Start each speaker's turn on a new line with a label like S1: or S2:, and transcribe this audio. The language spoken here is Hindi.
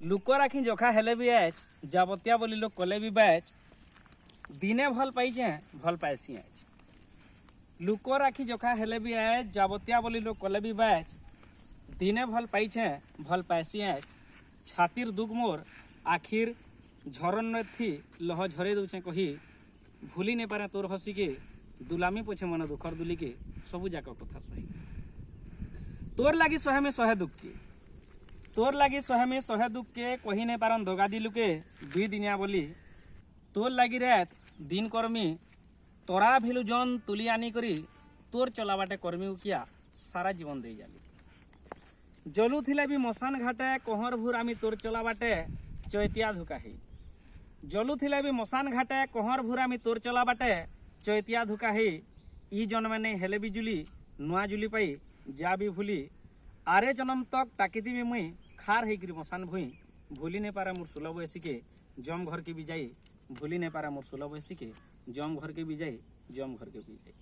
S1: लुक राखी जखा हेले भी आज जाबतिया बोली लोग कले भी बैच दिने भल पाइचे भल पाइसी आज। लुक राखी जखा हेले भी आज जाबतिया बोली लोग कले भी बैच दिने भल पाइचे भल पाइसी आज। छातिर दुख मोर आखिर झरन थी लह झरे दूचे कही भूली नहीं पारे तोर हसी के दुलामी पछे मन दुखर दुली के सबू जाक कथा सही। तोर लागी सहे में सहे दुख के तोर लागी सहे में सहे दुख के कही नहीं पारन धोगा दिलु के दुई दिनिया बोली तोर लागी रात दिन कर्मी तोरा भिलु जन तुली आनी करी तोर चलाबाटे कर्मी किया सारा जीवन दे जाली। जलू थिले भी मसान घाटे कहर भूर आमी तोर चलाबाटे चैतिया धुकाही। जलू थिले भी मसान घाटे कहर भूर आमी तोर चलाबाटे चैतिया धुकाही। ई जन्मे नहीं हेले भी जुली नुआ जुली पाई जा भी भूली आरे जन्म तक टाकिती भी मुई खार है मसान भूई भूली नहीं पारा मोर 16 बयसी के जम घर के भी जाई भूली नहीं पारा मोर 16 बयसी के जम घर के भी जाई जम घर के भी जाई।